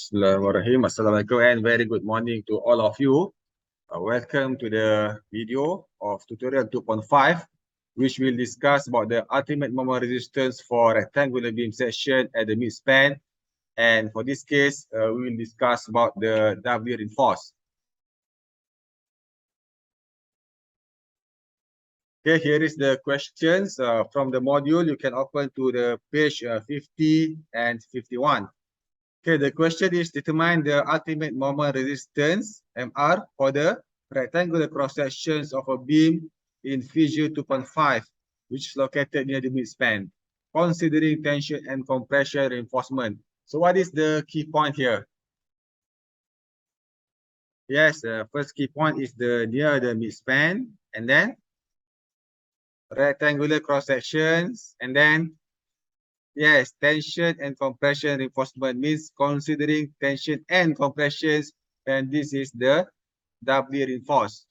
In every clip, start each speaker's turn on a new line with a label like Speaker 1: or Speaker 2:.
Speaker 1: Bismillahirrahmanirrahim. Assalamualaikum and very good morning to all of you. Welcome to the video of tutorial 2.5, which will discuss about the ultimate moment resistance for rectangular beam section at the midspan. And for this case, we will discuss about the doubly reinforced. Okay, here is the questions from the module. You can open to the page 50 and 51. Okay, the question is determine the ultimate moment resistance, MR, for the rectangular cross-sections of a beam in figure 2.5, which is located near the midspan, considering tension and compression reinforcement. So what is the key point here? Yes, the first key point is the near the midspan, and then rectangular cross-sections, and then yes, tension and compression reinforcement means considering tension and compressions, and this is the doubly reinforced.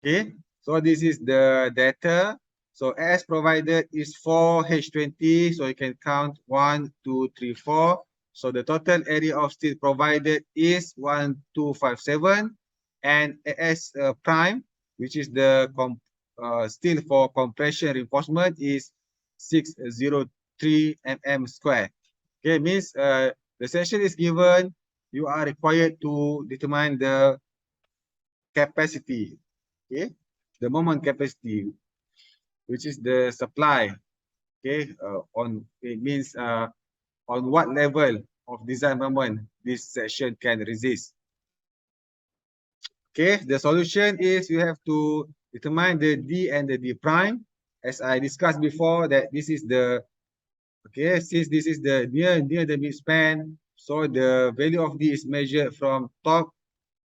Speaker 1: Okay, so this is the data. So as provided is 4H20, so you can count 1, 2, 3, 4. So the total area of steel provided is 1257, and AS prime, which is the steel for compression reinforcement, is 603 mm square. Okay, means the section is given. You are required to determine the capacity. Okay, the moment capacity, which is the supply. Okay, it means on what level of design moment this section can resist. Okay, the solution is you have to determine the D and the D prime. As I discussed before, that this is the okay, since this is the near the midspan, so the value of D is measured from top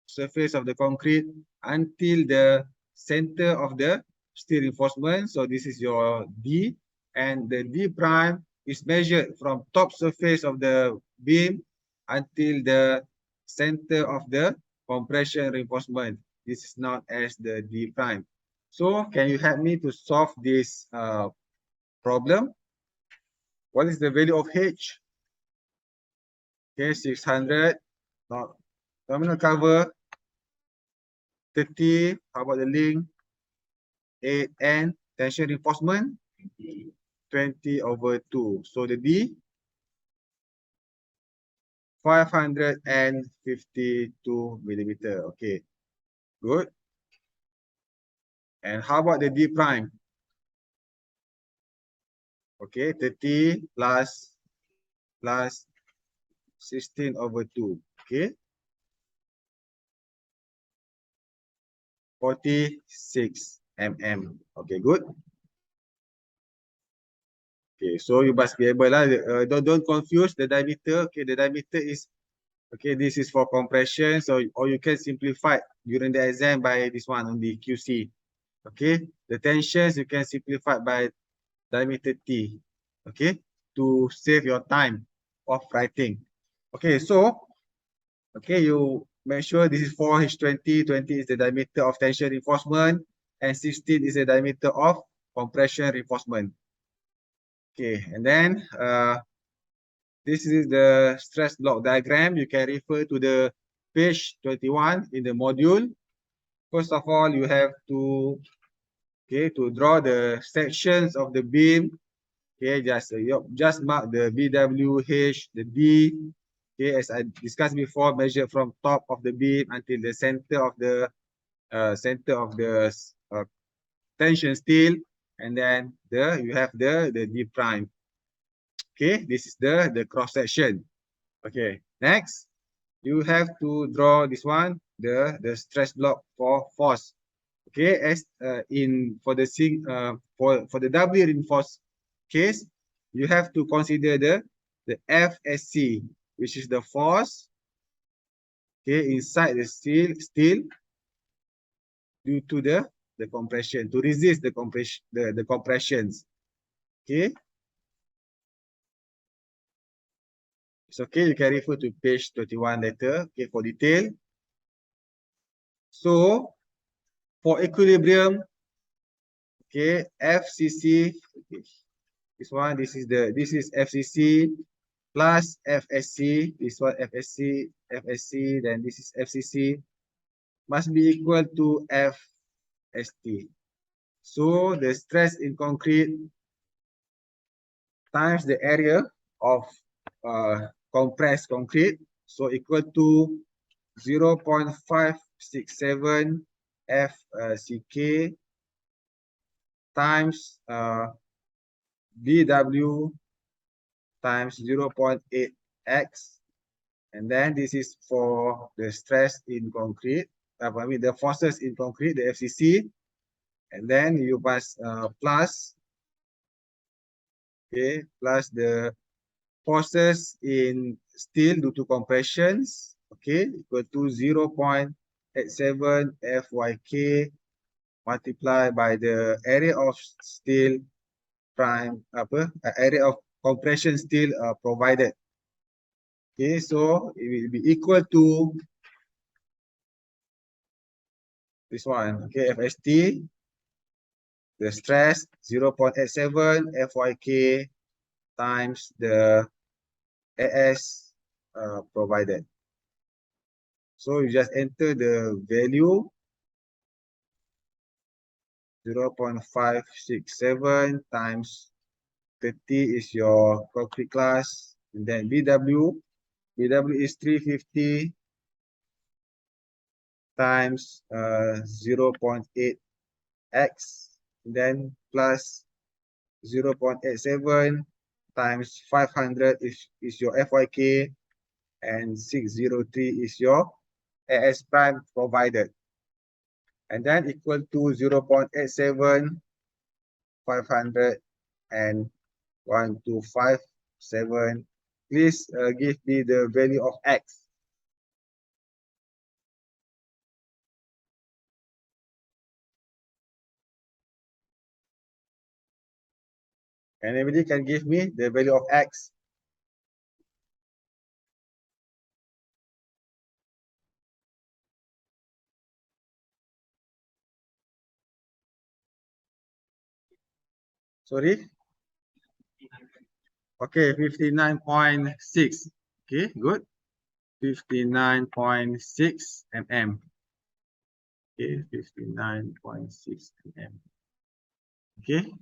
Speaker 1: surface of the concrete until the center of the steel reinforcement. So this is your D, and the D prime is measured from top surface of the beam until the center of the compression reinforcement. This is known as the D prime. So can you help me to solve this problem? What is the value of H? Okay, 600. Now, terminal cover 30. How about the link? 8 and tension reinforcement 20/2. So the D 552 millimeter. Okay, good. And how about the D prime? Okay, 30 plus 16/2. Okay, 46 mm. Okay, good. Okay, so you must be able don't confuse the diameter. Okay, the diameter is okay. This is for compression, so or you can simplify during the exam by this one on the QC. Okay, the tensions you can simplify by diameter T. Okay, to save your time of writing. Okay, so okay, you make sure this is 4H20. 20 is the diameter of tension reinforcement, and 16 is the diameter of compression reinforcement. Okay, and then this is the stress block diagram. You can refer to the page 21 in the module. First of all, you have to draw the sections of the beam. Okay, just mark the BWH, the D. Okay, as I discussed before, measure from top of the beam until the center of the tension steel, and then you have the D prime. Okay, this is the cross section. Okay, next you have to draw this one, the stress block for force. Okay, as for the doubly reinforced case, you have to consider the FSC, which is the force, okay, inside the steel due to the compression, to resist the compressions. Okay, it's okay. You can refer to page 21 later. Okay, for detail. So for equilibrium, okay, FCC. Okay, this is FCC plus FSC. This one FSC FSC, then this is FCC, must be equal to FST. So the stress in concrete times the area of compressed concrete, so equal to 0.567 FCK times BW times 0.8 X, and then this is for the stress in concrete, I mean the forces in concrete, the FCC, and then you must plus, okay, plus the forces in steel due to compressions, okay, equal to 0.87 FYK multiplied by the area of steel prime, area of compression steel provided. Okay, so it will be equal to this one, okay, FST, the stress 0.87 FYK times the AS provided. So you just enter the value 0.567 times 30 is your concrete class, and then BW is 350 times 0.8 X, then plus 0.87 times 500 is your FYK, and 603 is your AS prime provided, and then equal to 0.87, 500, and 1257. Please give me the value of X. Anybody can give me the value of X? Sorry? Okay, 59.6. Okay, good. 59.6 mm. Okay, 59.6 mm. Okay.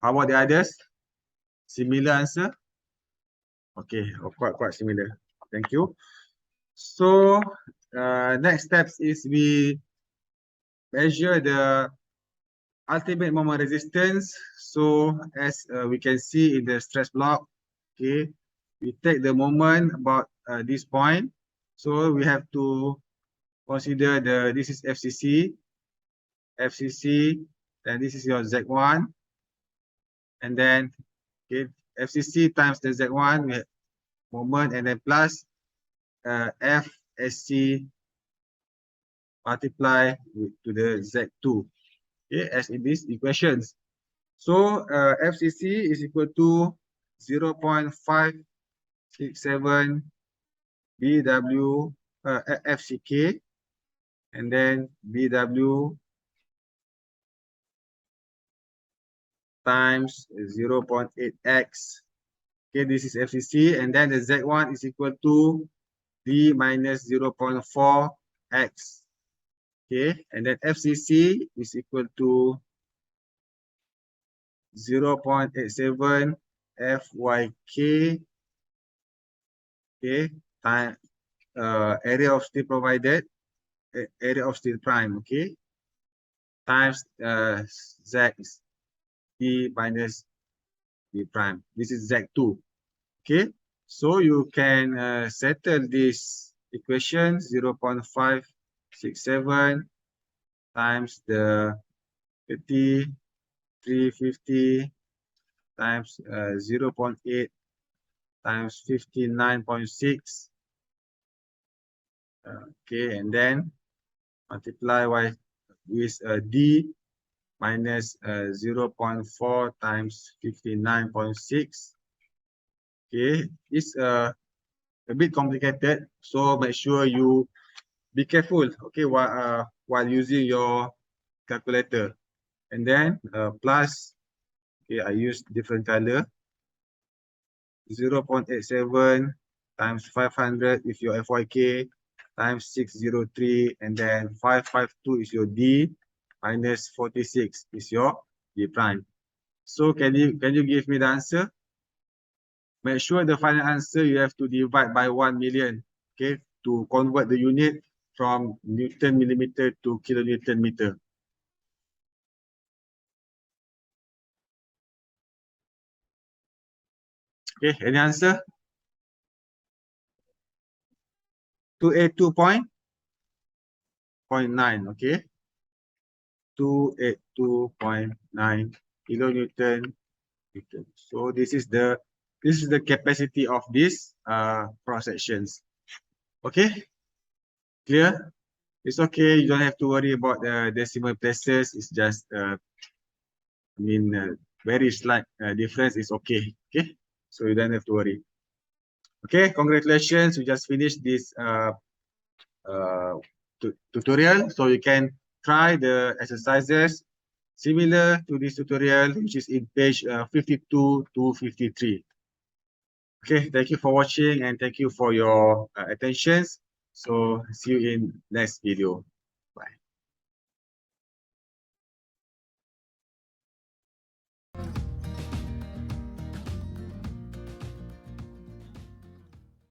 Speaker 1: How about the others? Similar answer? Okay, quite similar. Thank you. So, next steps is we measure the ultimate moment resistance. So, as we can see in the stress block, okay, we take the moment about this point. So, we have to consider this is FCC, then this is your Z1, and then okay, FCC times the Z1, we have moment, and then plus FSC multiply to the Z2, okay, as in these equations. So FCC is equal to 0.567 BW FCK, and then BW times 0.8x. Okay, this is FCC, and then the Z1 is equal to D minus 0.4x. Okay, and then FCC is equal to 0.87 FYK. Okay, time area of steel provided, area of steel prime, okay, times Z D minus D prime. This is Z2. Okay, so you can settle this equation 0.567 times the 350 times 0.8 times 59.6. Okay, and then multiply with D minus 0.4 times 59.6. Okay, it's a bit complicated, so make sure you be careful, okay, while using your calculator. And then plus, okay, I use different color, 0.87 times 500 is your FYK, times 603, and then 552 is your D, minus 46 is your D prime. So can you give me the answer? Make sure the final answer you have to divide by 1 million, okay, to convert the unit from Newton millimeter to kilonewton meter. Okay, any answer? 282.9, okay. 282.9 kilonewton meter. So this is the capacity of this cross sections. Okay, clear? It's okay. You don't have to worry about the decimal places. It's just very slight difference is okay. Okay, so you don't have to worry. Okay, congratulations. We just finished this tutorial, so you can try the exercises similar to this tutorial, which is in page 52 to 53. Okay, thank you for watching and thank you for your attention. So see you in next video.